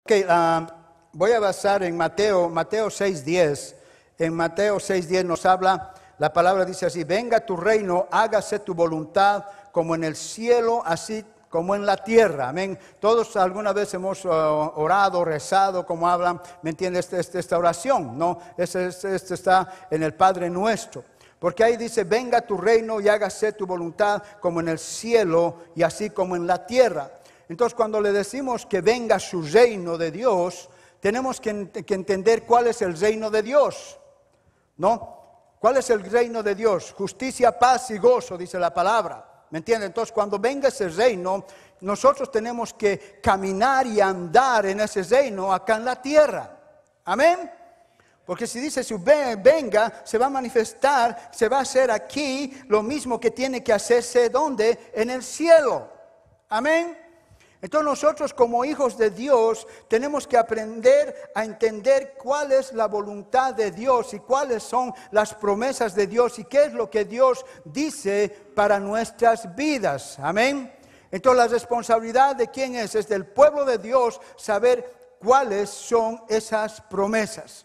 Voy a basar en Mateo 6:10. En Mateo 6:10 nos habla, la palabra dice así: venga tu reino, hágase tu voluntad como en el cielo, así como en la tierra. Amén. Todos alguna vez hemos orado, rezado, como hablan, ¿me entiendes? Esta oración, ¿no? Este está en el Padre Nuestro. Porque ahí dice: venga tu reino y hágase tu voluntad como en el cielo y así como en la tierra. Entonces, cuando le decimos que venga su reino de Dios, tenemos que entender cuál es el reino de Dios, ¿no? ¿Cuál es el reino de Dios? Justicia, paz y gozo, dice la palabra. ¿Me entienden? Entonces, cuando venga ese reino, nosotros tenemos que caminar y andar en ese reino acá en la tierra. Amén. Porque si dice si venga, se va a manifestar, se va a hacer aquí lo mismo que tiene que hacerse ¿dónde? En el cielo. Amén. Entonces nosotros como hijos de Dios tenemos que aprender a entender cuál es la voluntad de Dios y cuáles son las promesas de Dios y qué es lo que Dios dice para nuestras vidas. Amén. Entonces la responsabilidad de quién es del pueblo de Dios saber cuáles son esas promesas.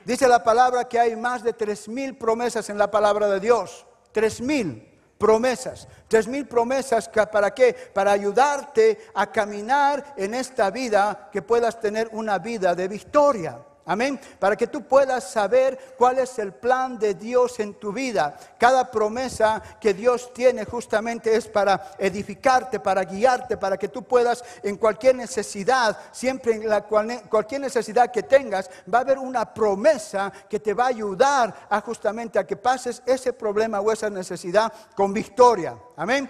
Dice la palabra que hay más de 3,000 promesas en la palabra de Dios. 3,000 promesas. 3,000 promesas, ¿para qué? Para ayudarte a caminar en esta vida, que puedas tener una vida de victoria. Amén. Para que tú puedas saber cuál es el plan de Dios en tu vida. Cada promesa que Dios tiene justamente es para edificarte, para guiarte, para que tú puedas en cualquier necesidad, siempre en cualquier necesidad que tengas, va a haber una promesa que te va a ayudar a justamente a que pases ese problema o esa necesidad con victoria. Amén.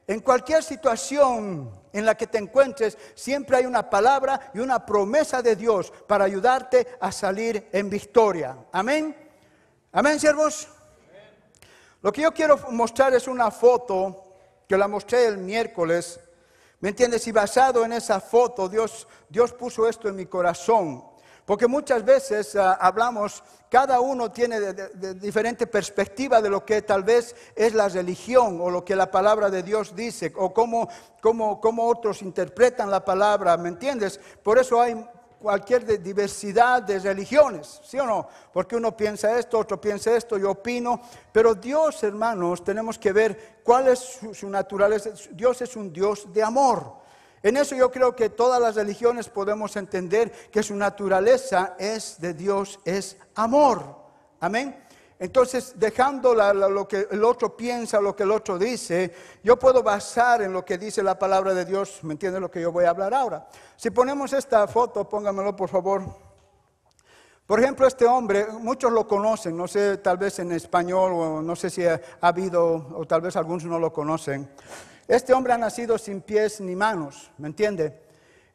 En cualquier situación en la que te encuentres, siempre hay una palabra y una promesa de Dios para ayudarte a salir en victoria. Amén. Amén, siervos. Lo que yo quiero mostrar es una foto que la mostré el miércoles. ¿Me entiendes? Y basado en esa foto, Dios puso esto en mi corazón. Porque muchas veces hablamos, cada uno tiene de diferente perspectiva de lo que tal vez es la religión o lo que la palabra de Dios dice o cómo otros interpretan la palabra, ¿me entiendes? Por eso hay cualquier diversidad de religiones, ¿sí o no? Porque uno piensa esto, otro piensa esto, yo opino. Pero Dios, hermanos, tenemos que ver cuál es su naturaleza. Dios es un Dios de amor. En eso yo creo que todas las religiones podemos entender que su naturaleza es de Dios, es amor. Amén. Entonces, dejando lo que el otro piensa, lo que el otro dice, yo puedo basar en lo que dice la palabra de Dios. ¿Me entiende lo que yo voy a hablar ahora? Si ponemos esta foto, póngamelo por favor. Por ejemplo, este hombre, muchos lo conocen, no sé, tal vez en español, o no sé si ha habido, o tal vez algunos no lo conocen. Este hombre ha nacido sin pies ni manos, ¿me entiende?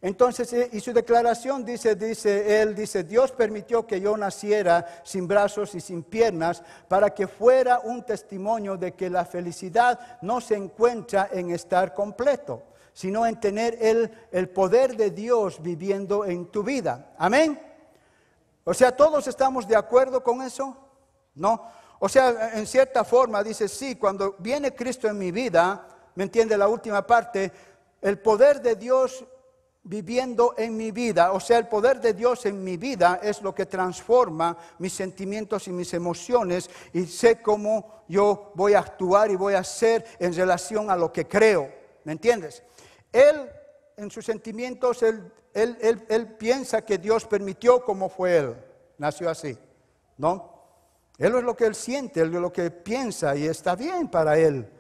Entonces, y su declaración dice, Dios permitió que yo naciera sin brazos y sin piernas para que fuera un testimonio de que la felicidad no se encuentra en estar completo, sino en tener el poder de Dios viviendo en tu vida. Amén. O sea, ¿todos estamos de acuerdo con eso? ¿No? O sea, en cierta forma dice, sí, cuando viene Cristo en mi vida, ¿me entiende la última parte? El poder de Dios viviendo en mi vida, o sea, el poder de Dios en mi vida es lo que transforma mis sentimientos y mis emociones y sé cómo yo voy a actuar y voy a hacer en relación a lo que creo, ¿me entiendes? Él, en sus sentimientos, él piensa que Dios permitió como fue él, nació así, ¿no? Él es lo que él siente, él es lo que piensa y está bien para él.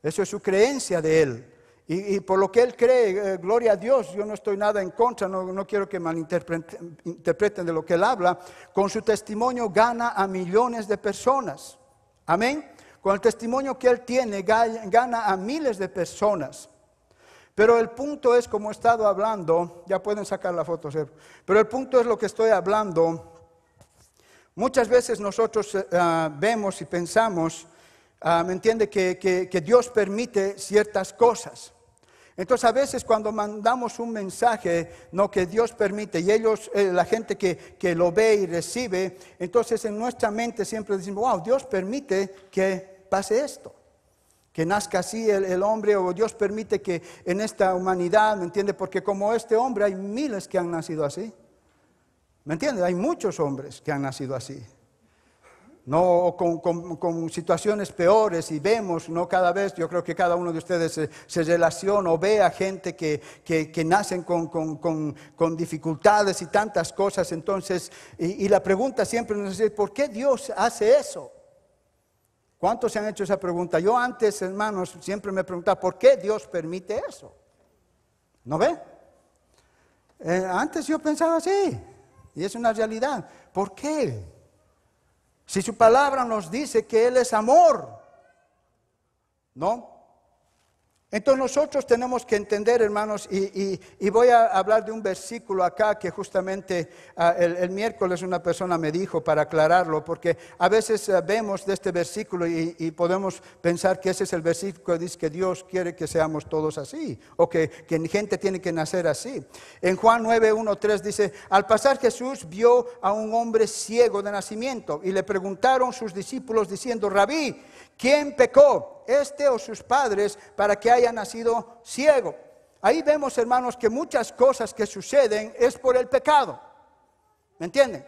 Eso es su creencia de él. Y por lo que él cree, gloria a Dios, yo no estoy nada en contra, no quiero que malinterpreten de lo que él habla. Con su testimonio gana a millones de personas. Amén. Con el testimonio que él tiene, gana a miles de personas. Pero el punto es, como he estado hablando, ya pueden sacar la foto, ¿sí? Pero el punto es lo que estoy hablando. Muchas veces nosotros vemos y pensamos, ¿me entiende? Que Dios permite ciertas cosas. Entonces a veces cuando mandamos un mensaje, no, que Dios permite, y ellos, la gente que lo ve y recibe, entonces en nuestra mente siempre decimos, wow, Dios permite que pase esto. que nazca así el hombre, o Dios permite que en esta humanidad, ¿me entiende? Porque como este hombre hay miles que han nacido así, ¿me entiende? Hay muchos hombres que han nacido así, no con situaciones peores, y vemos, no cada vez, yo creo que cada uno de ustedes se relaciona o ve a gente que nacen con dificultades y tantas cosas. Entonces, y la pregunta siempre nos es, ¿por qué Dios hace eso? ¿Cuántos se han hecho esa pregunta? Yo antes, hermanos, siempre me preguntaba, ¿por qué Dios permite eso? ¿No ve? Antes yo pensaba así, y es una realidad. ¿Por qué? Si su palabra nos dice que Él es amor, ¿no? Entonces nosotros tenemos que entender, hermanos, y voy a hablar de un versículo acá que justamente el miércoles una persona me dijo para aclararlo, porque a veces vemos de este versículo y podemos pensar que ese es el versículo que dice que Dios quiere que seamos todos así, o que gente tiene que nacer así. En Juan 9:1-3 dice, al pasar Jesús vio a un hombre ciego de nacimiento y le preguntaron sus discípulos diciendo, Rabí, ¿quién pecó, este o sus padres, para que haya nacido ciego? Ahí vemos, hermanos, que muchas cosas que suceden es por el pecado. ¿Me entienden?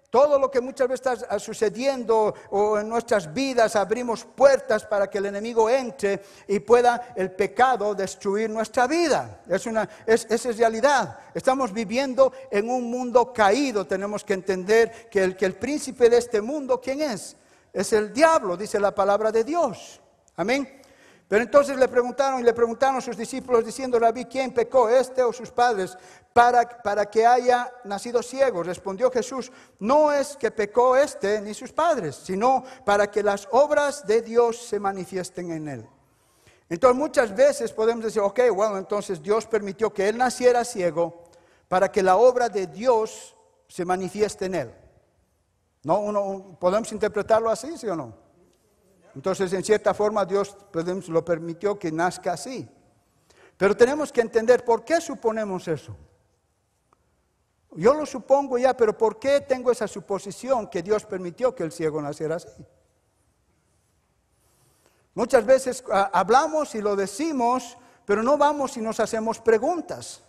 Todo lo que muchas veces está sucediendo o en nuestras vidas, abrimos puertas para que el enemigo entre y pueda el pecado destruir nuestra vida. Esa es realidad. Estamos viviendo en un mundo caído. Tenemos que entender que el príncipe de este mundo, ¿quién es? Es el diablo, dice la palabra de Dios. Amén. Pero entonces le preguntaron a sus discípulos diciendo, Rabí, ¿quién pecó, este o sus padres, para que haya nacido ciego? Respondió Jesús, no es que pecó este ni sus padres, sino para que las obras de Dios se manifiesten en él. Entonces muchas veces podemos decir, ok, bueno, entonces Dios permitió que él naciera ciego para que la obra de Dios se manifieste en él. ¿No? ¿Podemos interpretarlo así, sí o no? Entonces, en cierta forma, Dios lo permitió que nazca así. Pero tenemos que entender por qué suponemos eso. Yo lo supongo ya, pero ¿por qué tengo esa suposición que Dios permitió que el ciego naciera así? Muchas veces hablamos y lo decimos, pero no vamos y nos hacemos preguntas.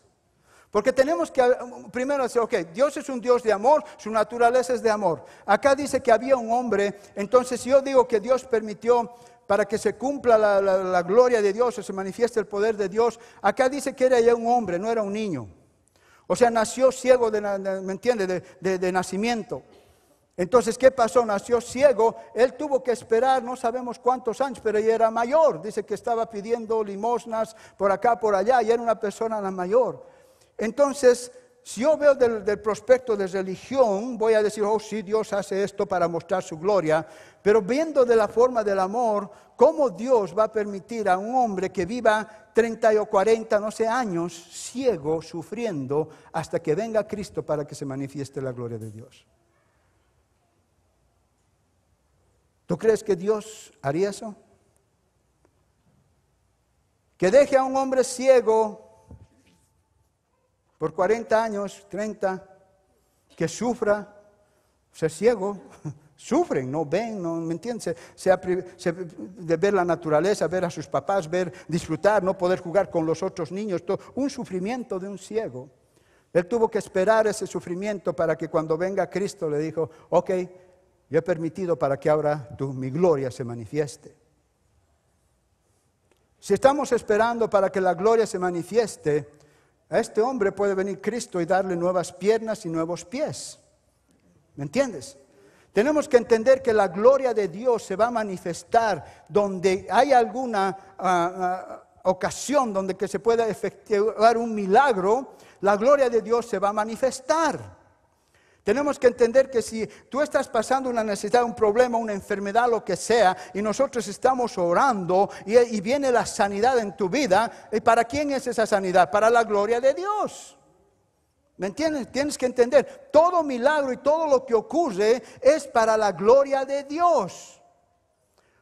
Porque tenemos que primero decir, ok, Dios es un Dios de amor, su naturaleza es de amor. Acá dice que había un hombre, entonces si yo digo que Dios permitió para que se cumpla la gloria de Dios o se manifieste el poder de Dios, acá dice que era ya un hombre, no era un niño. O sea, nació ciego, ¿me entiende? De nacimiento. Entonces, ¿qué pasó? Nació ciego, él tuvo que esperar, no sabemos cuántos años, pero ya era mayor. Dice que estaba pidiendo limosnas por acá, por allá, y era una persona mayor. Entonces, si yo veo del prospecto de religión, voy a decir, oh sí, Dios hace esto para mostrar su gloria, pero viendo de la forma del amor, ¿cómo Dios va a permitir a un hombre que viva 30 o 40, no sé, años, ciego, sufriendo, hasta que venga Cristo para que se manifieste la gloria de Dios? ¿Tú crees que Dios haría eso? Que deje a un hombre ciego por 40 años, 30, que sufra, ser ciego, sufren, no ven, no, ¿me entiendes? De ver la naturaleza, ver a sus papás, disfrutar, no poder jugar con los otros niños, todo, un sufrimiento de un ciego. Él tuvo que esperar ese sufrimiento para que cuando venga Cristo le dijo, ok, yo he permitido para que ahora mi gloria se manifieste. Si estamos esperando para que la gloria se manifieste, a este hombre puede venir Cristo y darle nuevas piernas y nuevos pies. ¿Me entiendes? Tenemos que entender que la gloria de Dios se va a manifestar donde hay alguna ocasión donde que se pueda efectuar un milagro. La gloria de Dios se va a manifestar. Tenemos que entender que si tú estás pasando una necesidad, un problema, una enfermedad, lo que sea, y nosotros estamos orando y viene la sanidad en tu vida, ¿y para quién es esa sanidad? Para la gloria de Dios. ¿Me entiendes? Tienes que entender, todo milagro y todo lo que ocurre es para la gloria de Dios.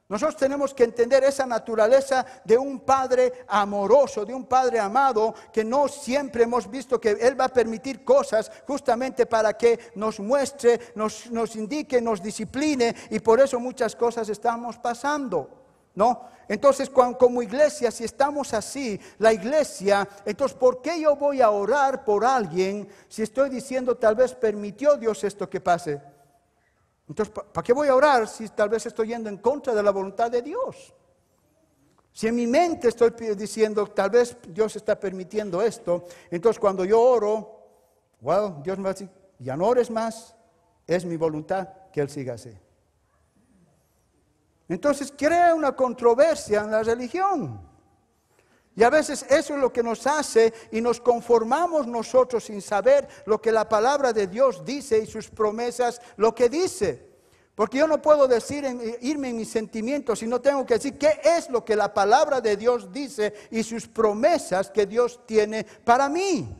Nosotros tenemos que entender esa naturaleza de un Padre amoroso, de un Padre amado, que no siempre hemos visto que Él va a permitir cosas justamente para que nos muestre, nos indique, nos discipline, y por eso muchas cosas estamos pasando. ¿no? Entonces, como iglesia, si estamos así, la iglesia, entonces, ¿por qué yo voy a orar por alguien si estoy diciendo tal vez permitió Dios esto que pase? Entonces, ¿para qué voy a orar si tal vez estoy yendo en contra de la voluntad de Dios? Si en mi mente estoy diciendo tal vez Dios está permitiendo esto, entonces cuando yo oro, well, Dios me va a decir, ya no ores más, es mi voluntad que Él siga así. Entonces crea una controversia en la religión. Y a veces eso es lo que nos hace y nos conformamos nosotros sin saber lo que la palabra de Dios dice y sus promesas lo que dice. Porque yo no puedo irme en mis sentimientos, sino tengo que decir qué es lo que la palabra de Dios dice y sus promesas que Dios tiene para mí.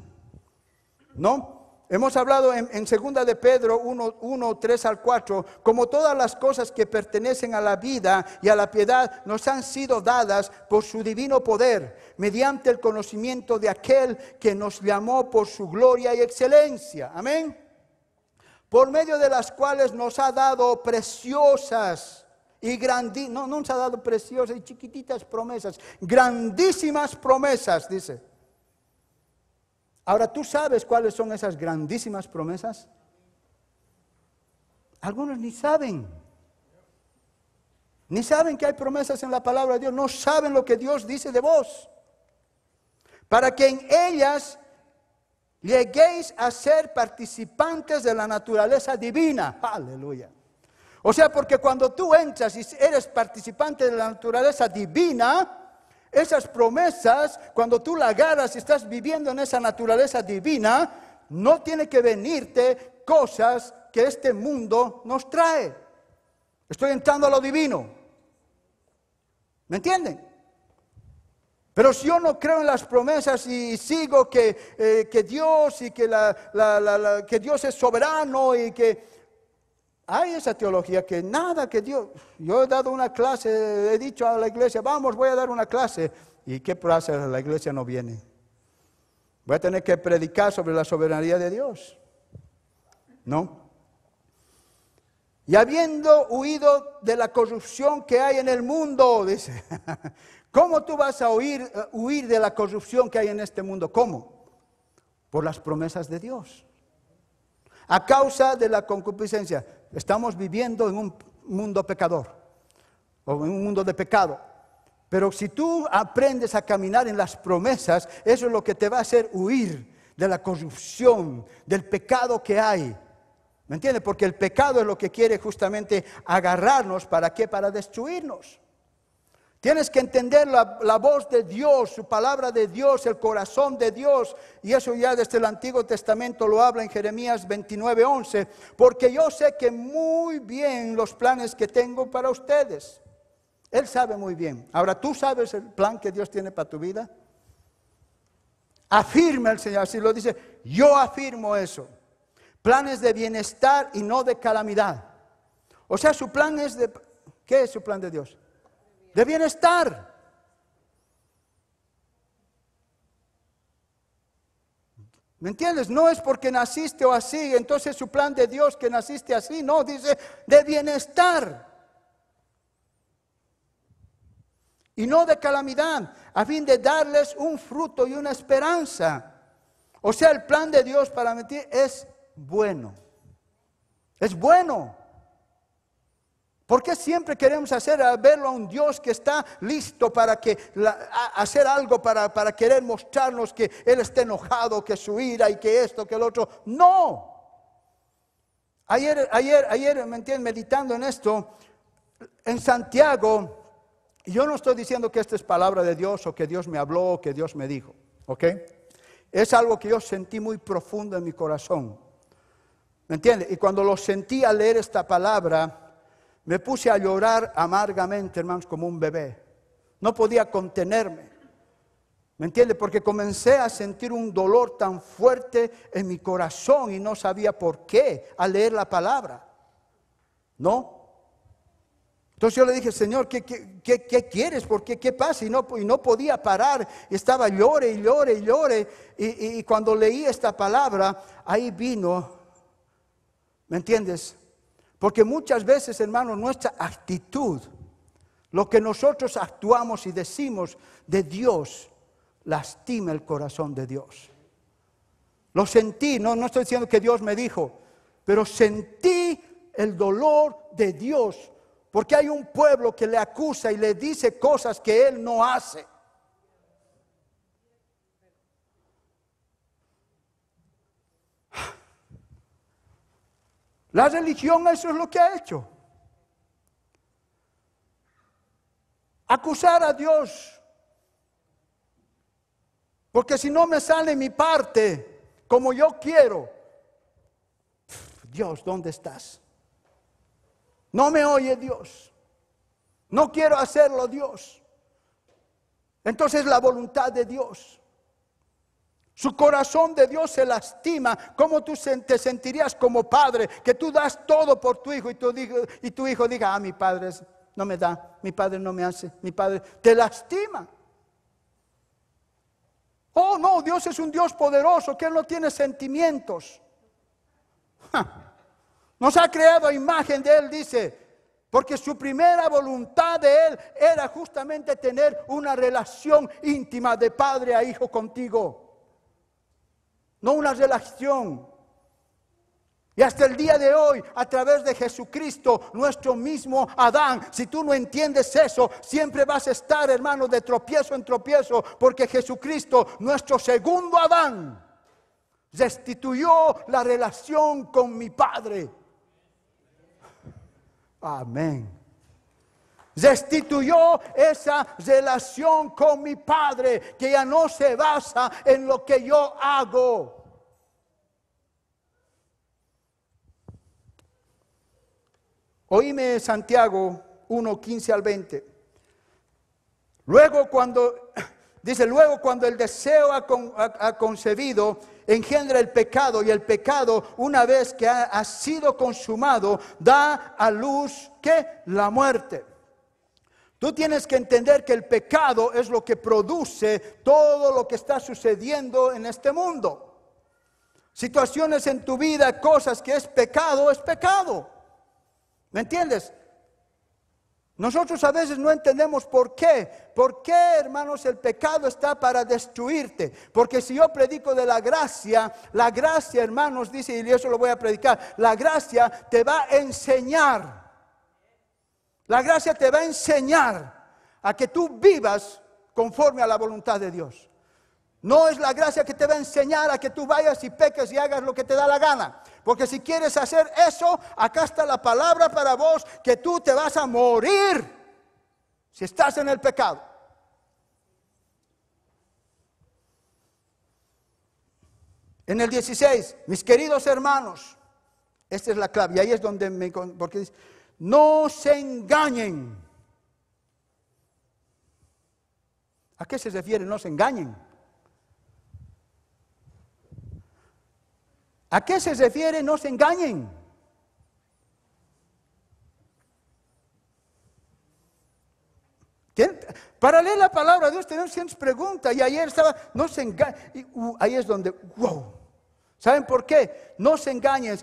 ¿No? Hemos hablado en 2 de Pedro 1, 3 al 4, como todas las cosas que pertenecen a la vida y a la piedad nos han sido dadas por su divino poder, mediante el conocimiento de aquel que nos llamó por su gloria y excelencia. Amén. Por medio de las cuales nos ha dado preciosas y grandísimas, no nos ha dado preciosas y chiquititas promesas, grandísimas promesas, dice. Ahora, ¿tú sabes cuáles son esas grandísimas promesas? Algunos ni saben. Ni saben que hay promesas en la palabra de Dios. No saben lo que Dios dice de vos. Para que en ellas lleguéis a ser participantes de la naturaleza divina. Aleluya. O sea, porque cuando tú entras y eres participante de la naturaleza divina, esas promesas, cuando tú la agarras y estás viviendo en esa naturaleza divina, no tiene que venirte cosas que este mundo nos trae. Estoy entrando a lo divino. ¿Me entienden? Pero si yo no creo en las promesas y sigo que Dios y que Dios es soberano y que hay esa teología que nada que Dios... Yo he dado una clase, he dicho a la iglesia, vamos, voy a dar una clase. ¿Y qué pasa? La iglesia no viene. Voy a tener que predicar sobre la soberanía de Dios. ¿No? Y habiendo huido de la corrupción que hay en el mundo, dice... ¿Cómo tú vas a huir de la corrupción que hay en este mundo? ¿Cómo? Por las promesas de Dios. A causa de la concupiscencia. Estamos viviendo en un mundo pecador. O en un mundo de pecado. Pero si tú aprendes a caminar en las promesas, eso es lo que te va a hacer huir de la corrupción, del pecado que hay. ¿Me entiendes? Porque el pecado es lo que quiere justamente agarrarnos. ¿Para qué? Para destruirnos. Tienes que entender la voz de Dios, su palabra de Dios, el corazón de Dios. Y eso ya desde el Antiguo Testamento lo habla en Jeremías 29:11. Porque yo sé que muy bien los planes que tengo para ustedes. Él sabe muy bien. Ahora, ¿tú sabes el plan que Dios tiene para tu vida? Afirma el Señor, así lo dice. Yo afirmo eso. Planes de bienestar y no de calamidad. O sea, su plan es de... ¿Qué es su plan de Dios? De bienestar. ¿Me entiendes? No es porque naciste o así, entonces su plan de Dios que naciste así, no, dice de bienestar. Y no de calamidad, a fin de darles un fruto y una esperanza. O sea, el plan de Dios para mí es bueno. Es bueno. ¿Por qué siempre queremos verlo a un Dios que está listo para hacer algo para querer mostrarnos que Él está enojado, que su ira y que esto, que el otro? ¡No! Ayer, ¿me entiendes? Meditando en esto, en Santiago, yo no estoy diciendo que esta es palabra de Dios o que Dios me habló o que Dios me dijo, ¿ok? Es algo que yo sentí muy profundo en mi corazón, ¿me entiendes? Y cuando lo sentí al leer esta palabra, me puse a llorar amargamente, hermanos, como un bebé. No podía contenerme. ¿Me entiende? Porque comencé a sentir un dolor tan fuerte en mi corazón y no sabía por qué al leer la palabra. ¿No? Entonces yo le dije, Señor, ¿qué quieres? ¿Por qué? ¿Qué pasa? Y no podía parar. Y estaba llore y llore y llore. Y cuando leí esta palabra, ahí vino, ¿me entiendes? Porque muchas veces, hermanos, nuestra actitud, lo que nosotros actuamos y decimos de Dios, lastima el corazón de Dios. Lo sentí, no estoy diciendo que Dios me dijo, pero sentí el dolor de Dios, porque hay un pueblo que le acusa y le dice cosas que Él no hace. La religión eso es lo que ha hecho. Acusar a Dios. Porque si no me sale mi parte como yo quiero, Dios, ¿dónde estás? No me oye Dios. No quiero hacerlo Dios. Entonces la voluntad de Dios. Su corazón de Dios se lastima. ¿Cómo tú te sentirías como padre? Que tú das todo por tu hijo y tu hijo diga, mi padre no me da, mi padre no me hace, mi padre te lastima. Oh no, Dios es un Dios poderoso, que Él no tiene sentimientos. Nos ha creado a imagen de Él, dice, porque su primera voluntad de Él era justamente tener una relación íntima de padre a hijo contigo. No una relación. Y hasta el día de hoy, a través de Jesucristo, nuestro mismo Adán, si tú no entiendes eso, siempre vas a estar, hermano, de tropiezo en tropiezo, porque Jesucristo, nuestro segundo Adán, restituyó la relación con mi Padre. Amén. Restituyó esa relación con mi Padre, que ya no se basa en lo que yo hago. Oíme Santiago 1, 15 al 20. Luego cuando el deseo ha concebido, engendra el pecado, y el pecado, una vez que ha sido consumado, da a luz, ¿qué? La muerte. Tú tienes que entender que el pecado es lo que produce todo lo que está sucediendo en este mundo. Situaciones en tu vida, cosas que es pecado, es pecado. ¿Me entiendes? Nosotros a veces no entendemos por qué. ¿Por qué, hermanos, el pecado está para destruirte? Porque si yo predico de la gracia, hermanos, dice, y eso lo voy a predicar, la gracia te va a enseñar. La gracia te va a enseñar a que tú vivas conforme a la voluntad de Dios. No es la gracia que te va a enseñar a que tú vayas y peques y hagas lo que te da la gana. Porque si quieres hacer eso, acá está la palabra para vos, que tú te vas a morir si estás en el pecado. En el 16, mis queridos hermanos, esta es la clave, y ahí es donde porque dice, no se engañen. ¿A qué se refiere no se engañen? ¿A qué se refiere no se engañen? Para leer la palabra de Dios tenemos ciertas preguntas, y ayer estaba, no se engañen, ahí es donde, wow. ¿Saben por qué? No se engañen.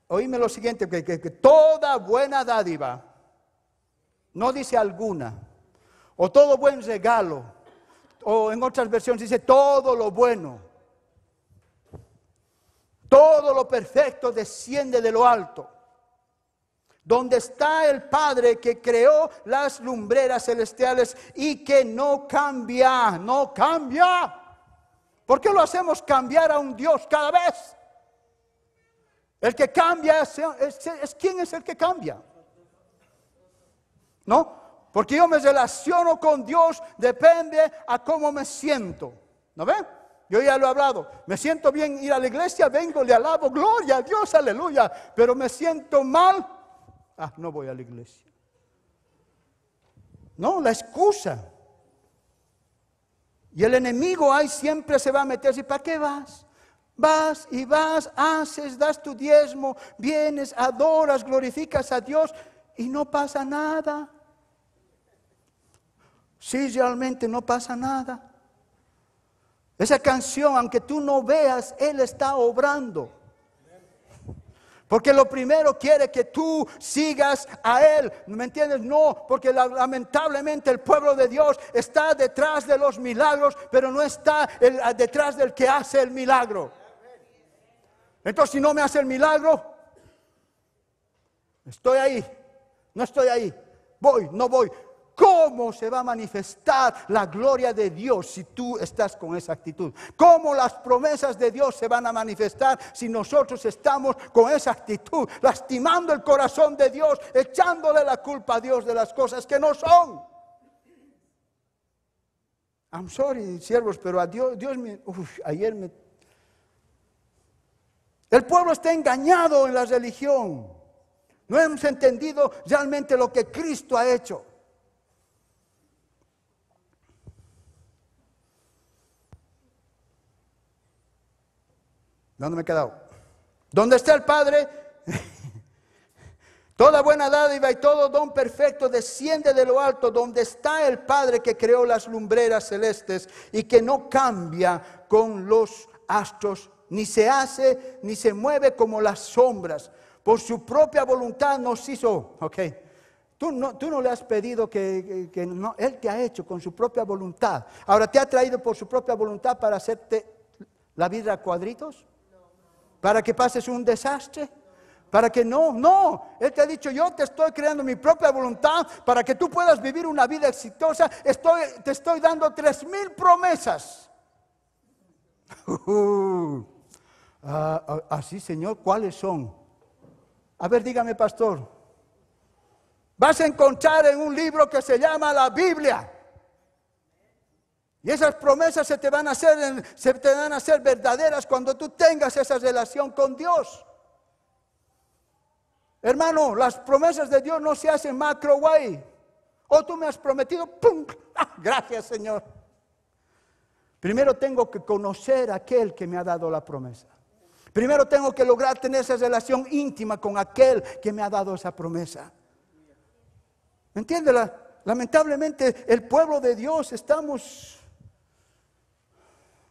Oíme lo siguiente, que toda buena dádiva, no dice alguna, o todo buen regalo, o en otras versiones dice todo lo bueno. Todo lo perfecto desciende de lo alto, donde está el Padre que creó las lumbreras celestiales y que no cambia, no cambia. ¿Por qué lo hacemos cambiar a un Dios cada vez? El que cambia es ¿quién es el que cambia? ¿No? Porque yo me relaciono con Dios, depende a cómo me siento. ¿No ven? Yo ya lo he hablado, me siento bien ir a la iglesia, vengo, le alabo, gloria a Dios, aleluya, pero me siento mal, no voy a la iglesia. No, la excusa. Y el enemigo ahí siempre se va a meter, ¿y para qué vas? Vas y vas, haces, das tu diezmo, vienes, adoras, glorificas a Dios y no pasa nada. Sí, realmente no pasa nada. Esa canción, aunque tú no veas, Él está obrando. Porque lo primero quiere que tú sigas a Él. ¿Me entiendes? No, porque lamentablemente el pueblo de Dios está detrás de los milagros, pero no está detrás del que hace el milagro. Entonces, si no me hace el milagro, estoy ahí, no estoy ahí, voy, no voy. ¿Cómo se va a manifestar la gloria de Dios si tú estás con esa actitud? ¿Cómo las promesas de Dios se van a manifestar si nosotros estamos con esa actitud? Lastimando el corazón de Dios, echándole la culpa a Dios de las cosas que no son. I'm sorry, siervos, pero a Dios ayer me... El pueblo está engañado en la religión. No hemos entendido realmente lo que Cristo ha hecho. ¿Dónde me he quedado? ¿Dónde está el Padre? Toda buena dádiva y todo don perfecto desciende de lo alto, donde está el Padre que creó las lumbreras celestes y que no cambia con los astros, ni se hace, ni se mueve como las sombras. Por su propia voluntad nos hizo. Ok. Tú no le has pedido que no, Él te ha hecho con su propia voluntad. Ahora, ¿te ha traído por su propia voluntad para hacerte la vida a cuadritos? ¿Para que pases un desastre? ¿Para que no? Él te ha dicho, yo te estoy creando mi propia voluntad para que tú puedas vivir una vida exitosa. Te estoy dando 3,000 promesas. Así, Señor, ¿cuáles son? A ver, dígame, pastor. Vas a encontrar en un libro que se llama la Biblia. Y esas promesas se te van a hacer verdaderas cuando tú tengas esa relación con Dios. Hermano, las promesas de Dios no se hacen microwave. O tú me has prometido, ¡pum! Gracias, Señor. Primero tengo que conocer a aquel que me ha dado la promesa. Primero tengo que lograr tener esa relación íntima con aquel que me ha dado esa promesa. ¿Me entiendes? Lamentablemente el pueblo de Dios estamos...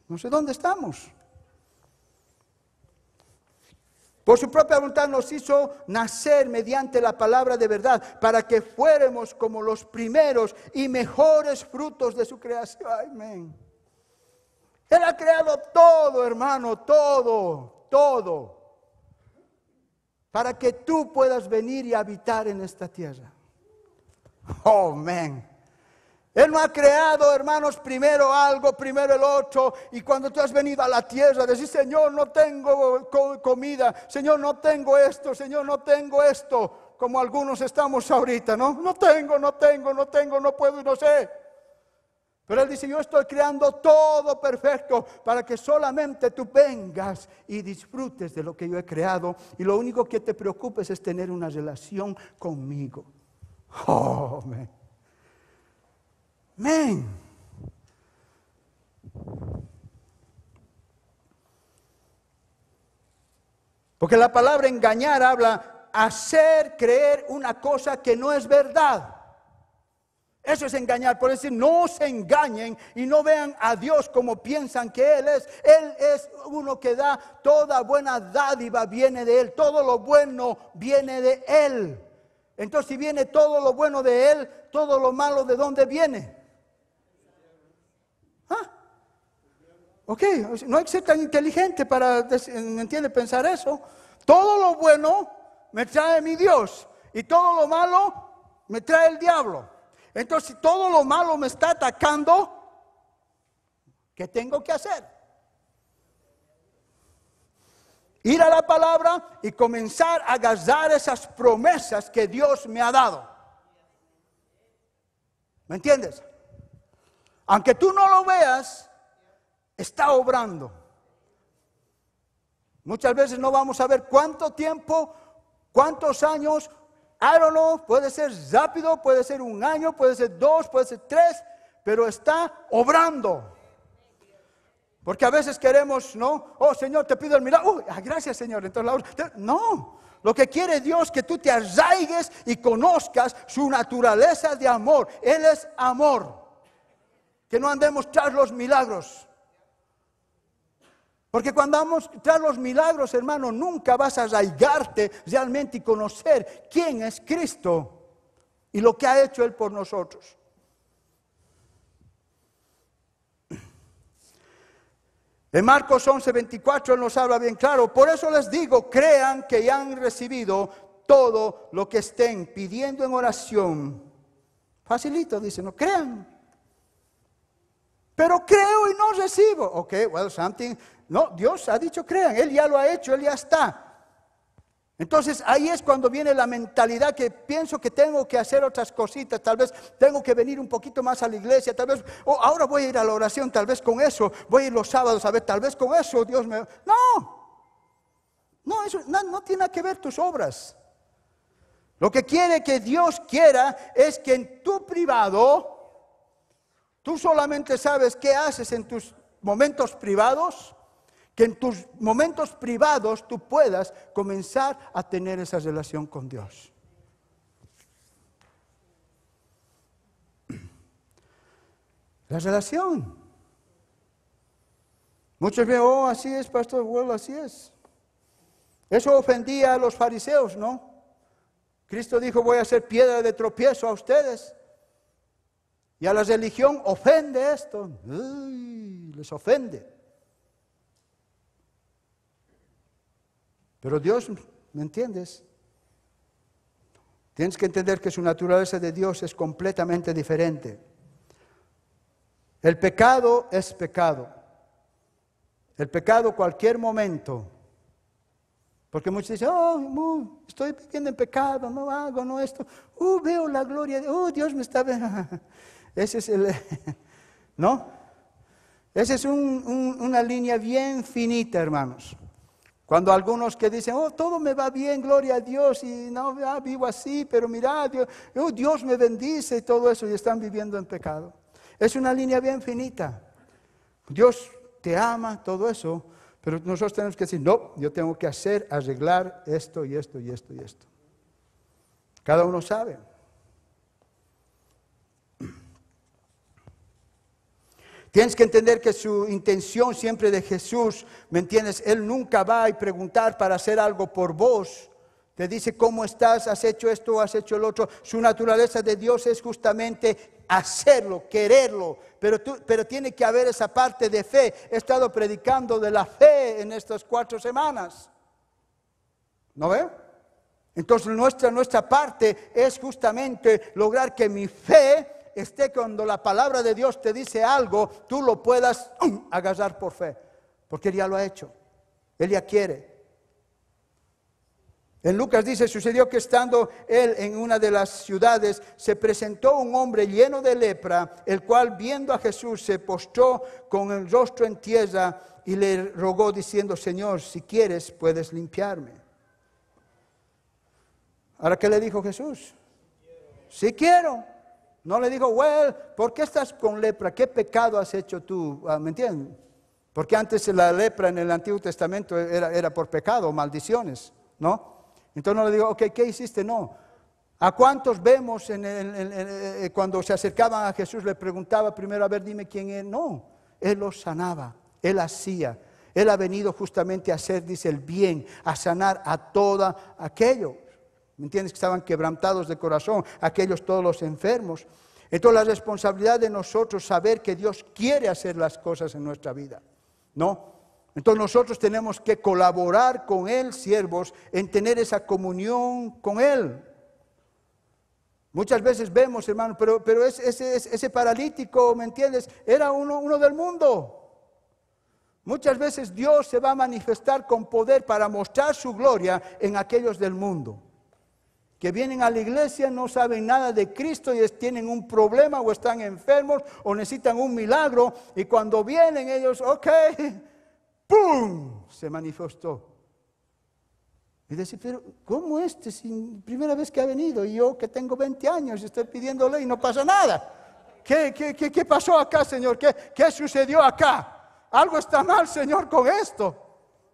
No sé dónde estamos. Por su propia voluntad nos hizo nacer mediante la palabra de verdad, para que fuéramos como los primeros y mejores frutos de su creación. Amén. Él ha creado todo, hermano, todo, para que tú puedas venir y habitar en esta tierra. Oh, amén. Él no ha creado, hermanos, primero algo, primero el otro. Y cuando tú has venido a la tierra, decís, Señor, no tengo comida. Señor, no tengo esto. Señor, no tengo esto. Como algunos estamos ahorita, ¿no? No tengo, no puedo y no sé. Pero Él dice, yo estoy creando todo perfecto para que solamente tú vengas y disfrutes de lo que yo he creado. Y lo único que te preocupes es tener una relación conmigo. Oh, amén. Amén. Porque la palabra engañar habla hacer creer una cosa que no es verdad. Eso es engañar. Por decir, no se engañen y no vean a Dios como piensan que Él es. Él es uno que da toda buena dádiva, viene de Él. Todo lo bueno viene de Él. Entonces, si viene todo lo bueno de Él, todo lo malo, ¿de dónde viene? Ok, no hay que ser tan inteligente para, ¿me entiende? Pensar eso. Todo lo bueno me trae mi Dios y todo lo malo me trae el diablo. Entonces, si todo lo malo me está atacando, ¿qué tengo que hacer? Ir a la palabra y comenzar a agarrar esas promesas que Dios me ha dado. ¿Me entiendes? Aunque tú no lo veas, está obrando. Muchas veces no vamos a ver cuánto tiempo, cuántos años, I don't know, puede ser rápido, puede ser 1 año, puede ser 2, puede ser 3, pero está obrando. Porque a veces queremos, ¿no? Oh, Señor, te pido el milagro. Gracias, Señor. Entonces, no. Lo que quiere Dios es que tú te arraigues y conozcas su naturaleza de amor. Él es amor. Que no andemos tras los milagros. Porque cuando vamos tras los milagros, hermano, nunca vas a arraigarte realmente y conocer quién es Cristo y lo que ha hecho Él por nosotros. En Marcos 11:24 Él nos habla bien claro. Por eso les digo, crean que ya han recibido todo lo que estén pidiendo en oración. Facilito, dice, no crean. Pero creo y no recibo. Ok, well, something. No, Dios ha dicho crean. Él ya lo ha hecho, Él ya está. Entonces ahí es cuando viene la mentalidad que pienso que tengo que hacer otras cositas. Tal vez tengo que venir un poquito más a la iglesia. Tal vez, ahora voy a ir a la oración. Tal vez con eso, voy a ir los sábados a ver. Tal vez con eso Dios me... No, eso no tiene nada que ver tus obras. Lo que quiere que Dios quiera es que en tu privado... Tú solamente sabes qué haces en tus momentos privados, que en tus momentos privados tú puedas comenzar a tener esa relación con Dios. La relación. Muchos ven, así es, pastor, bueno, así es. Eso ofendía a los fariseos, ¿no? Cristo dijo, voy a hacer piedra de tropiezo a ustedes. Y a la religión ofende esto. Les ofende. Pero Dios, ¿me entiendes? Tienes que entender que su naturaleza de Dios es completamente diferente. El pecado es pecado. El pecado cualquier momento. Porque muchos dicen, estoy viviendo en pecado, no hago, no esto. Veo la gloria de Dios me está viendo. Ese es ¿no? Esa es una línea bien finita, hermanos. Cuando algunos que dicen, todo me va bien, gloria a Dios, y no, vivo así, pero mira, Dios me bendice y todo eso, y están viviendo en pecado. Es una línea bien finita. Dios te ama, todo eso, pero nosotros tenemos que decir, no, yo tengo que arreglar esto y esto y esto y esto. Cada uno sabe. Tienes que entender que su intención siempre de Jesús, ¿me entiendes? Él nunca va a preguntar para hacer algo por vos. Te dice, ¿cómo estás? ¿Has hecho esto? ¿Has hecho el otro? Su naturaleza de Dios es justamente hacerlo, quererlo. Pero tiene que haber esa parte de fe. He estado predicando de la fe en estas 4 semanas. ¿No ve? Entonces nuestra parte es justamente lograr que mi fe esté cuando la palabra de Dios te dice algo, tú lo puedas agarrar por fe, porque Él ya lo ha hecho, Él ya quiere. En Lucas dice, sucedió que estando Él en una de las ciudades, se presentó un hombre lleno de lepra, el cual viendo a Jesús se postró con el rostro en tierra y le rogó diciendo, Señor, si quieres puedes limpiarme. Ahora, ¿qué le dijo Jesús? Sí quiero. No le dijo, ¿por qué estás con lepra? ¿Qué pecado has hecho tú? ¿Me entienden? Porque antes la lepra en el Antiguo Testamento era por pecado, maldiciones, ¿no? Entonces no le digo, ¿qué hiciste? No. ¿A cuántos vemos cuando se acercaban a Jesús le preguntaba primero, a ver, dime quién es? No, Él los sanaba, Él hacía. Él ha venido justamente a hacer, dice, el bien, a sanar a todo aquello. ¿Me entiendes? Que estaban quebrantados de corazón, aquellos todos los enfermos. Entonces la responsabilidad de nosotros saber que Dios quiere hacer las cosas en nuestra vida, ¿no? Entonces nosotros tenemos que colaborar con Él, siervos, en tener esa comunión con Él. Muchas veces vemos, hermano, pero ese paralítico, ¿me entiendes? Era uno del mundo. Muchas veces Dios se va a manifestar con poder para mostrar su gloria en aquellos del mundo. Que vienen a la iglesia, no saben nada de Cristo y tienen un problema o están enfermos o necesitan un milagro. Y cuando vienen ellos, ¡pum! Se manifestó. Y dice, pero ¿cómo si primera vez que ha venido? Y yo que tengo 20 años estoy pidiéndole y no pasa nada. ¿Qué pasó acá, Señor? ¿Qué sucedió acá? Algo está mal, Señor, con esto.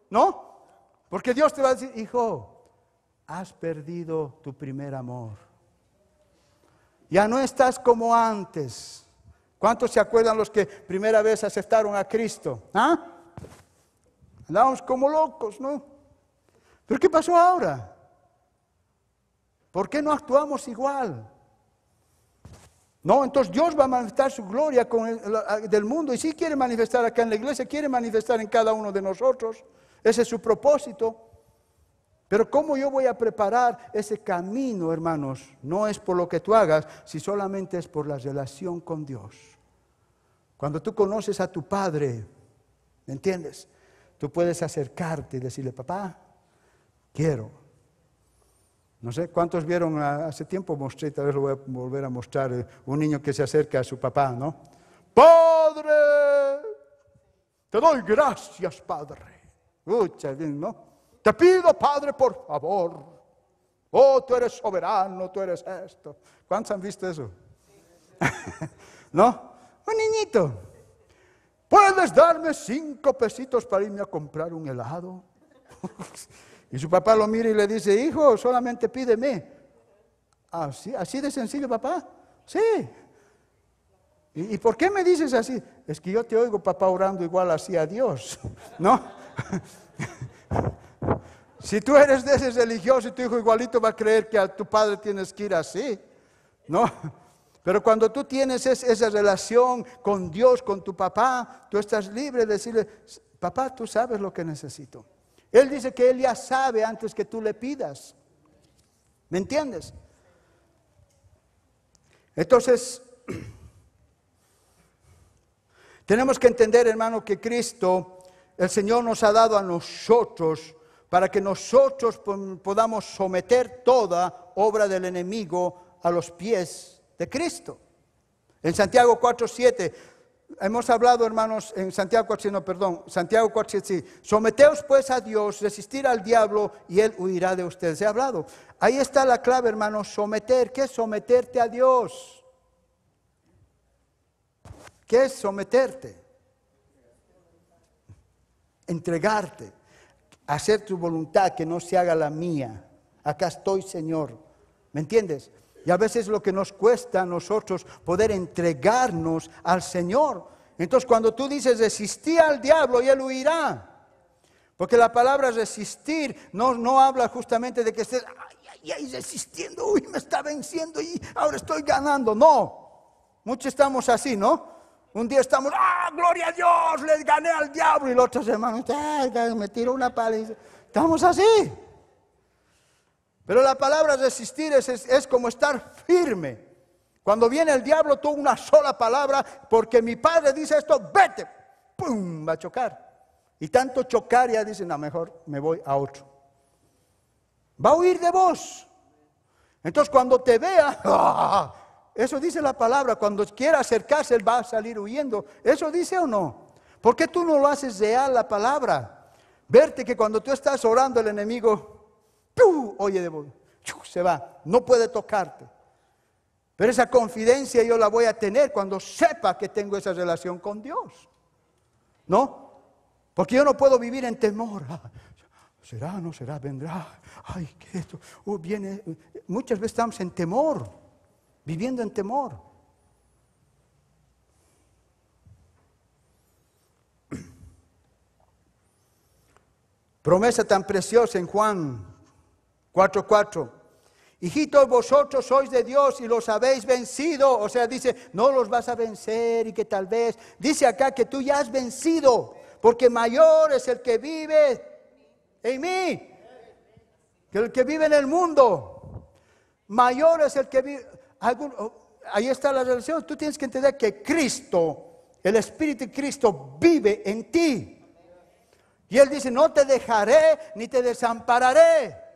¿No? Porque Dios te va a decir, hijo, has perdido tu primer amor. Ya no estás como antes. ¿Cuántos se acuerdan los que primera vez aceptaron a Cristo? Andábamos como locos, ¿no? ¿Pero qué pasó ahora? ¿Por qué no actuamos igual? No, entonces Dios va a manifestar su gloria del mundo y si quiere manifestar acá en la iglesia, quiere manifestar en cada uno de nosotros. Ese es su propósito. Pero ¿cómo yo voy a preparar ese camino, hermanos? No es por lo que tú hagas, si solamente es por la relación con Dios. Cuando tú conoces a tu Padre, ¿me entiendes? Tú puedes acercarte y decirle, papá, quiero. No sé cuántos vieron, hace tiempo mostré, tal vez lo voy a volver a mostrar, un niño que se acerca a su papá, ¿no? Padre, te doy gracias, Padre. Escucha bien, ¿no? Te pido, Padre, por favor. Oh, tú eres soberano, tú eres esto. ¿Cuántos han visto eso? ¿No? Un niñito. ¿Puedes darme 5 pesitos para irme a comprar un helado? Y su papá lo mira y le dice, hijo, solamente pídeme. ¿Así de sencillo, papá? Sí. ¿Y por qué me dices así? Es que yo te oigo, papá, orando igual así a Dios, ¿no? Si tú eres de ese religioso y tu hijo igualito va a creer que a tu padre tienes que ir así, ¿no? Pero cuando tú tienes esa relación con Dios, con tu papá, tú estás libre de decirle, papá, tú sabes lo que necesito. Él dice que Él ya sabe antes que tú le pidas. ¿Me entiendes? Entonces, tenemos que entender, hermano, que Cristo, el Señor nos ha dado a nosotros para que nosotros podamos someter toda obra del enemigo a los pies de Cristo. En Santiago 4:7, hemos hablado, hermanos, en Santiago 4:7, no, perdón, Santiago 4:7, sí. Someteos pues a Dios, resistir al diablo y Él huirá de ustedes. He hablado. Ahí está la clave, hermanos, someter. ¿Qué es someterte a Dios? ¿Qué es someterte? Entregarte, hacer tu voluntad, que no se haga la mía. Acá estoy, Señor. ¿Me entiendes? Y a veces lo que nos cuesta a nosotros poder entregarnos al Señor. Entonces cuando tú dices resistir al diablo y Él huirá. Porque la palabra resistir no habla justamente de que estés resistiendo, uy, me está venciendo y ahora estoy ganando. No, muchos estamos así, ¿no? Un día estamos, gloria a Dios, les gané al diablo. Y la otra semana, me tiró una paliza. Estamos así. Pero la palabra resistir es como estar firme. Cuando viene el diablo, tú una sola palabra, porque mi padre dice esto, vete. ¡Pum! Va a chocar. Y tanto chocar, ya dicen, mejor me voy a otro. Va a huir de vos. Entonces cuando te vea, eso dice la palabra, cuando quiera acercarse, él va a salir huyendo. ¿Eso dice o no? ¿Por qué tú no lo haces real la palabra? Verte que cuando tú estás orando, el enemigo, oye de vos, se va, no puede tocarte. Pero esa confidencia yo la voy a tener cuando sepa que tengo esa relación con Dios. ¿No? Porque yo no puedo vivir en temor. ¿Será, no será, vendrá? Ay, que esto viene. Muchas veces estamos en temor, viviendo en temor. Promesa tan preciosa en Juan 4:4. Hijitos, vosotros sois de Dios y los habéis vencido. O sea, dice, no los vas a vencer y que tal vez. Dice acá que tú ya has vencido, porque mayor es el que vive en mí que el que vive en el mundo. Mayor es el que vive. Ahí está la relación. Tú tienes que entender que Cristo, el Espíritu de Cristo vive en ti. Y Él dice, no te dejaré ni te desampararé.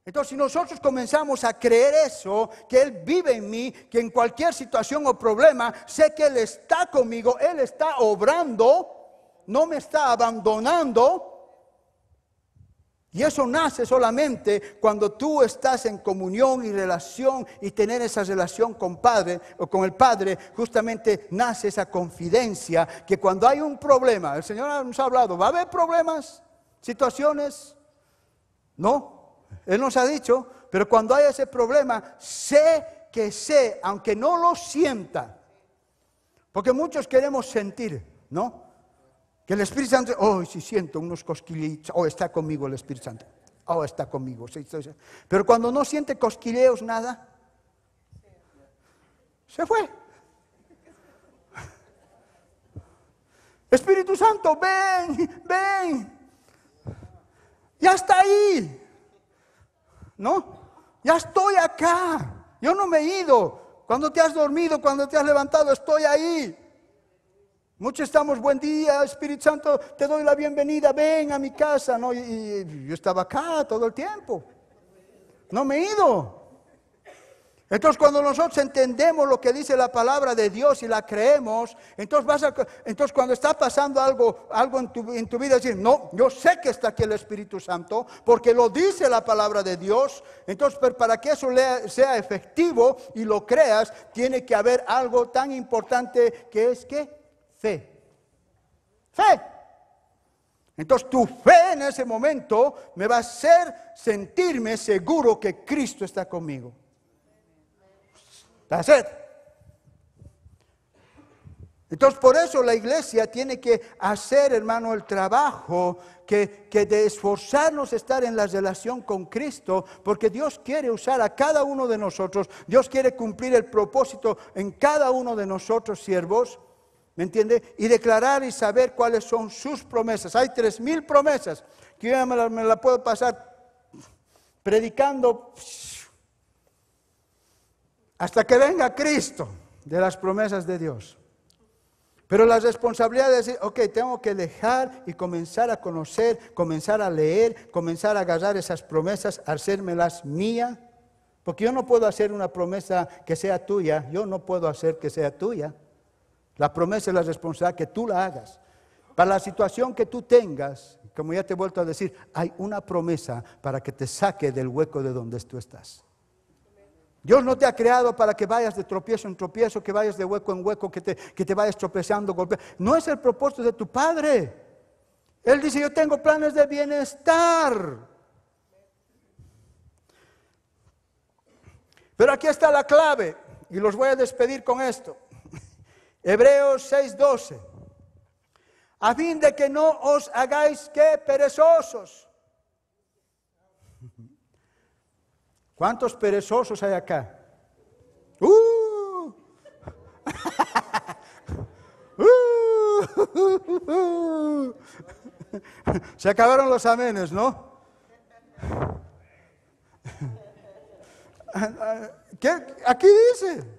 Entonces, si nosotros comenzamos a creer eso, que Él vive en mí, que en cualquier situación o problema, sé que Él está conmigo, Él está obrando, no me está abandonando. Y eso nace solamente cuando tú estás en comunión y relación y tener esa relación con Padre o con el Padre, justamente nace esa confidencia que cuando hay un problema, el Señor nos ha hablado, ¿va a haber problemas, situaciones? No. Él nos ha dicho, pero cuando hay ese problema, sé, aunque no lo sienta, porque muchos queremos sentir, ¿no? Que el Espíritu Santo, oh, si siento unos cosquilleos, oh, está conmigo el Espíritu Santo. Oh, está conmigo. Sí. Pero cuando no siente cosquilleos, nada, se fue. Espíritu Santo, ven. Ya está ahí. ¿No? Ya estoy acá. Yo no me he ido. Cuando te has dormido, cuando te has levantado, estoy ahí. Muchos estamos, buen día, Espíritu Santo, te doy la bienvenida, ven a mi casa. No, y yo estaba acá todo el tiempo. No me he ido. Entonces, cuando nosotros entendemos lo que dice la palabra de Dios y la creemos, entonces cuando está pasando algo en tu vida, decir, no, yo sé que está aquí el Espíritu Santo, porque lo dice la palabra de Dios. Entonces, para que eso sea efectivo y lo creas, tiene que haber algo tan importante que es ¿qué? Fe. Entonces tu fe en ese momento me va a hacer sentirme seguro que Cristo está conmigo. That's it. Entonces por eso la iglesia tiene que hacer, hermano, el trabajo que de esforzarnos a estar en la relación con Cristo, porque Dios quiere usar a cada uno de nosotros. Dios quiere cumplir el propósito en cada uno de nosotros, siervos. ¿Me entiende? Y declarar y saber cuáles son sus promesas. Hay 3,000 promesas que yo me la puedo pasar predicando hasta que venga Cristo de las promesas de Dios. Pero la responsabilidad de decir, ok, tengo que dejar y comenzar a conocer, comenzar a leer, comenzar a agarrar esas promesas, hacérmelas mías. Porque yo no puedo hacer una promesa que sea tuya, yo no puedo hacer que sea tuya. La promesa es la responsabilidad que tú la hagas. Para la situación que tú tengas, como ya te he vuelto a decir, hay una promesa para que te saque del hueco de donde tú estás. Dios no te ha creado para que vayas de tropiezo en tropiezo, que vayas de hueco en hueco, que te vayas tropezando, golpeando. No es el propósito de tu Padre. Él dice, yo tengo planes de bienestar. Pero aquí está la clave, y los voy a despedir con esto. Hebreos 6:12. A fin de que no os hagáis que perezosos. ¿Cuántos perezosos hay acá? Se acabaron los amenes, ¿no? ¿Qué? Aquí dice.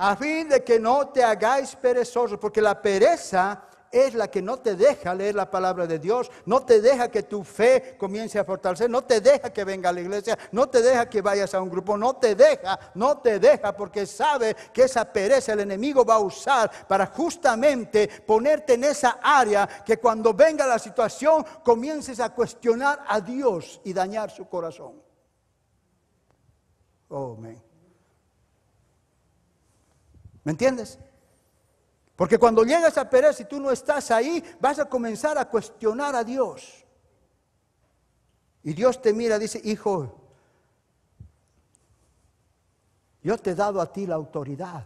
A fin de que no te hagáis perezosos, porque la pereza es la que no te deja leer la palabra de Dios, no te deja que tu fe comience a fortalecer, no te deja que venga a la iglesia, no te deja que vayas a un grupo, no te deja porque sabe que esa pereza el enemigo va a usar para justamente ponerte en esa área que cuando venga la situación comiences a cuestionar a Dios y dañar su corazón. Oh, man. ¿Me entiendes? Porque cuando llegas a pereza y tú no estás ahí, vas a comenzar a cuestionar a Dios. Y Dios te mira y dice, hijo, yo te he dado a ti la autoridad.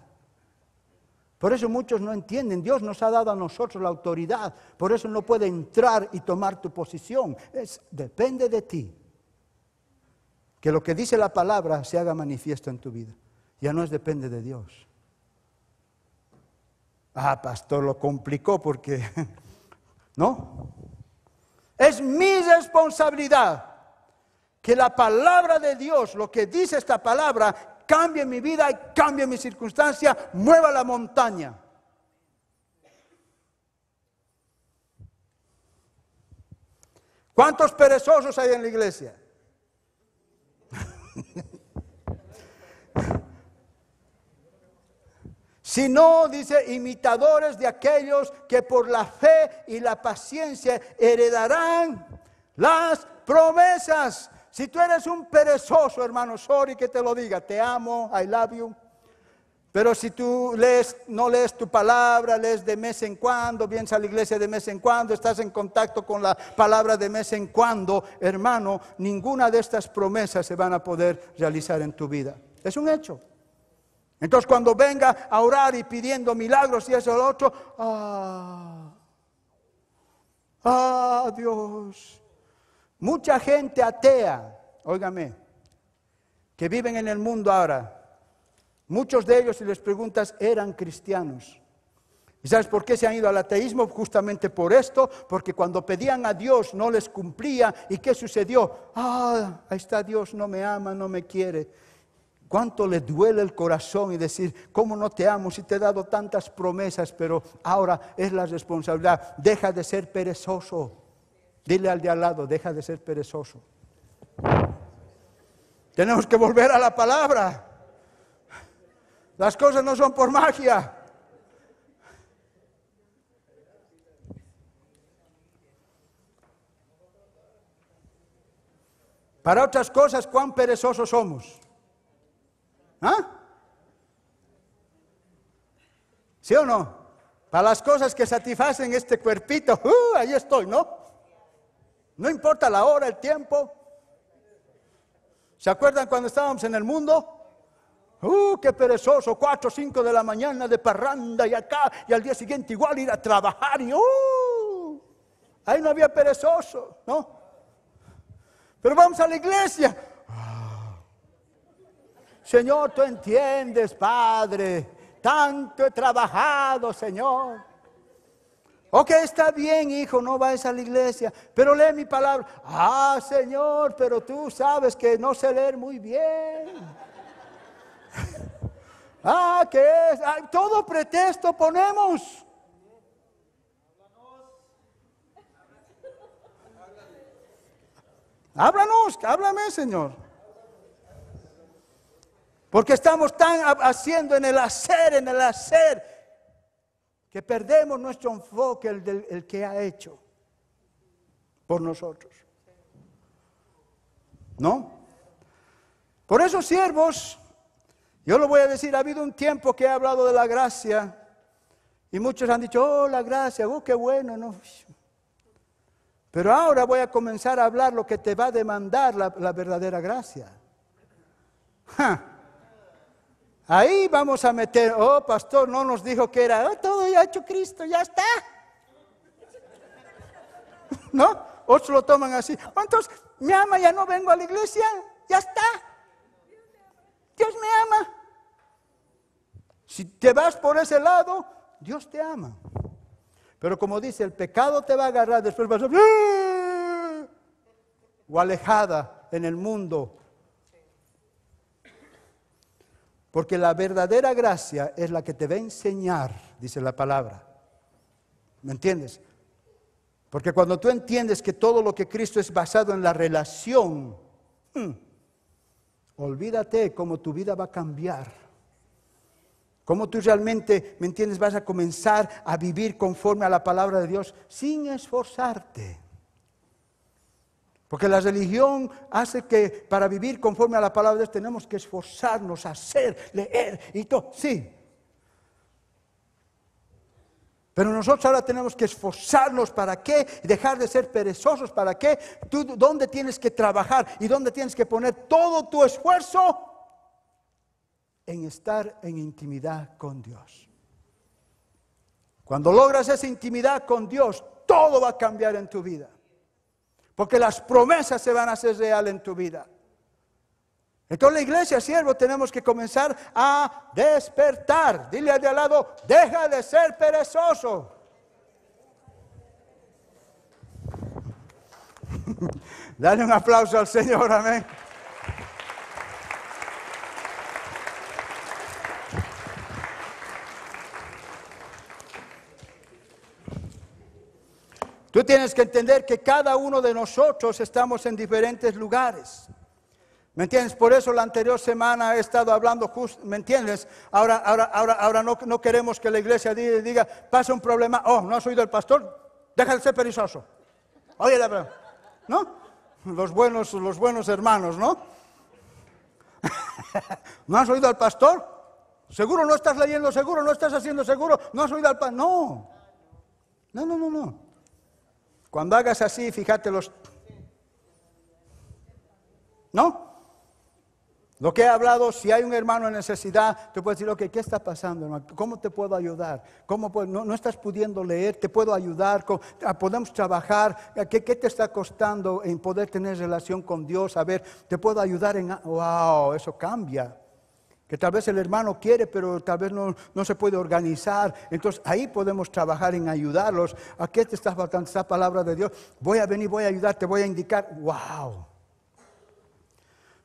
Por eso muchos no entienden, Dios nos ha dado a nosotros la autoridad, por eso no puede entrar y tomar tu posición. Depende de ti. Que lo que dice la palabra se haga manifiesto en tu vida. Ya no depende de Dios. Ah, pastor, lo complicó porque, ¿no? Es mi responsabilidad que la palabra de Dios, lo que dice esta palabra, cambie mi vida y cambie mi circunstancia, mueva la montaña. ¿Cuántos perezosos hay en la iglesia? Sino, dice, imitadores de aquellos que por la fe y la paciencia heredarán las promesas. Si tú eres un perezoso, hermano, sorry que te lo diga, te amo, I love you. Pero si tú no lees tu palabra, lees de mes en cuando, vienes a la iglesia de mes en cuando, estás en contacto con la palabra de mes en cuando, hermano, ninguna de estas promesas se van a poder realizar en tu vida. Es un hecho. Entonces cuando venga a orar y pidiendo milagros y eso y lo otro, Dios. Mucha gente atea, óigame, que viven en el mundo ahora. Muchos de ellos, si les preguntas, eran cristianos. ¿Y sabes por qué se han ido al ateísmo? Justamente por esto, porque cuando pedían a Dios no les cumplía. ¿Y qué sucedió? Ahí está Dios, no me ama, no me quiere. ¿Cuánto le duele el corazón y decir, cómo no te amo si te he dado tantas promesas, pero ahora es la responsabilidad? Deja de ser perezoso. Dile al de al lado, deja de ser perezoso. Tenemos que volver a la palabra. Las cosas no son por magia. Para otras cosas, ¿cuán perezosos somos? ¿Sí o no? Para las cosas que satisfacen este cuerpito, ahí estoy, ¿no? No importa la hora, el tiempo. ¿Se acuerdan cuando estábamos en el mundo? Qué perezoso, 4 o 5 de la mañana de parranda y acá, y al día siguiente igual ir a trabajar y ahí no había perezoso, ¿no? Pero vamos a la iglesia. Señor, tú entiendes, Padre, tanto he trabajado, Señor. Ok, está bien, hijo, no vayas a la iglesia, pero lee mi palabra. Señor, pero tú sabes que no sé leer muy bien. ¿Qué es? Todo pretexto ponemos. Háblame, Señor. Porque estamos tan haciendo en el hacer, que perdemos nuestro enfoque, el que ha hecho por nosotros. ¿No? Por eso, siervos, yo lo voy a decir, ha habido un tiempo que he hablado de la gracia y muchos han dicho, la gracia, qué bueno, ¿no? Pero ahora voy a comenzar a hablar lo que te va a demandar la verdadera gracia. Ahí vamos a meter, pastor, no nos dijo que era, todo ya hecho Cristo, ya está. ¿No? Otros lo toman así. ¿Cuántos me ama? Ya no vengo a la iglesia, ya está. Dios me ama. Si te vas por ese lado, Dios te ama. Pero como dice, el pecado te va a agarrar, después vas a o alejada en el mundo. Porque la verdadera gracia es la que te va a enseñar, dice la palabra. ¿Me entiendes? Porque cuando tú entiendes que todo lo que Cristo es basado en la relación, olvídate cómo tu vida va a cambiar. Cómo tú realmente, ¿me entiendes? Vas a comenzar a vivir conforme a la palabra de Dios sin esforzarte. Porque la religión hace que para vivir conforme a la palabra de Dios tenemos que esforzarnos, hacer, leer y todo. Sí. Pero nosotros ahora tenemos que esforzarnos. ¿Para qué? Dejar de ser perezosos. ¿Para qué? Tú, ¿dónde tienes que trabajar y dónde tienes que poner todo tu esfuerzo? En estar en intimidad con Dios. Cuando logras esa intimidad con Dios, todo va a cambiar en tu vida. Porque las promesas se van a hacer real en tu vida. Entonces la iglesia, siervo, tenemos que comenzar a despertar. Dile al de al lado, deja de ser perezoso. Dale un aplauso al Señor, amén. Tú tienes que entender que cada uno de nosotros estamos en diferentes lugares. ¿Me entiendes? Por eso la anterior semana he estado hablando ¿me entiendes? Ahora no queremos que la iglesia diga, pasa un problema, ¿no has oído al pastor? Deja de ser perezoso. Oye, ¿no? Los buenos hermanos, ¿no? ¿No has oído al pastor? ¿Seguro no estás leyendo? ¿Seguro no estás haciendo? ¿Seguro no has oído al pastor? No. Cuando hagas así, fíjate ¿no? Lo que he hablado, si hay un hermano en necesidad, te puedes decir, ok, ¿qué está pasando, hermano? ¿Cómo te puedo ayudar? No estás pudiendo leer, ¿te puedo ayudar? ¿Podemos trabajar? ¿Qué te está costando en poder tener relación con Dios? A ver, ¿te puedo ayudar en...? ¡Wow! Eso cambia. Que tal vez el hermano quiere, pero tal vez no se puede organizar. Entonces ahí podemos trabajar en ayudarlos. ¿A qué te está faltando esta palabra de Dios? Voy a venir, voy a ayudar, te voy a indicar. ¡Wow!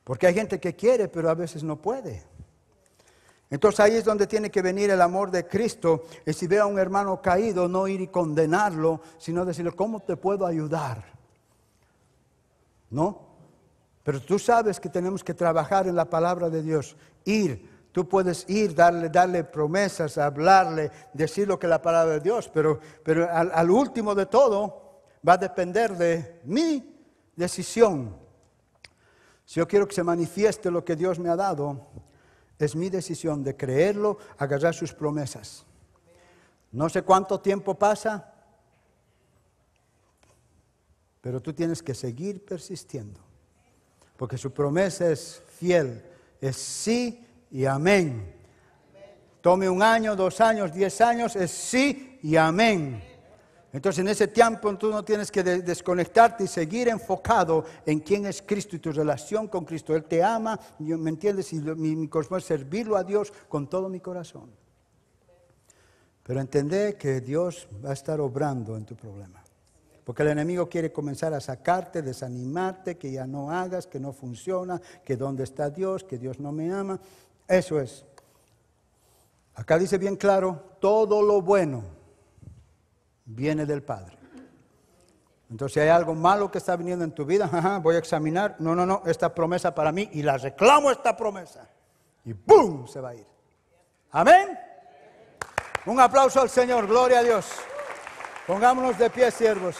Porque hay gente que quiere, pero a veces no puede. Entonces ahí es donde tiene que venir el amor de Cristo. Y si ve a un hermano caído, no ir y condenarlo, sino decirle, ¿cómo te puedo ayudar? ¿No? Pero tú sabes que tenemos que trabajar en la palabra de Dios. Tú puedes ir, darle promesas, hablarle, decir lo que es la palabra de Dios. Pero al último de todo va a depender de mi decisión. Si yo quiero que se manifieste lo que Dios me ha dado, es mi decisión de creerlo, agarrar sus promesas. No sé cuánto tiempo pasa, pero tú tienes que seguir persistiendo. Porque su promesa es fiel, es sí y amén. Tome 1 año, 2 años, 10 años, es sí y amén. Entonces en ese tiempo tú no tienes que desconectarte y seguir enfocado en quién es Cristo y tu relación con Cristo. Él te ama, ¿me entiendes? Y mi corazón es servirlo a Dios con todo mi corazón. Pero entender que Dios va a estar obrando en tu problema. Porque el enemigo quiere comenzar a sacarte, desanimarte, que ya no hagas, que no funciona, que dónde está Dios, que Dios no me ama. Eso es. Acá dice bien claro, todo lo bueno viene del Padre. Entonces, si hay algo malo que está viniendo en tu vida, voy a examinar. No, esta promesa para mí y la reclamo esta promesa. Y ¡pum! Se va a ir. Amén. Un aplauso al Señor, gloria a Dios. Pongámonos de pie, siervos.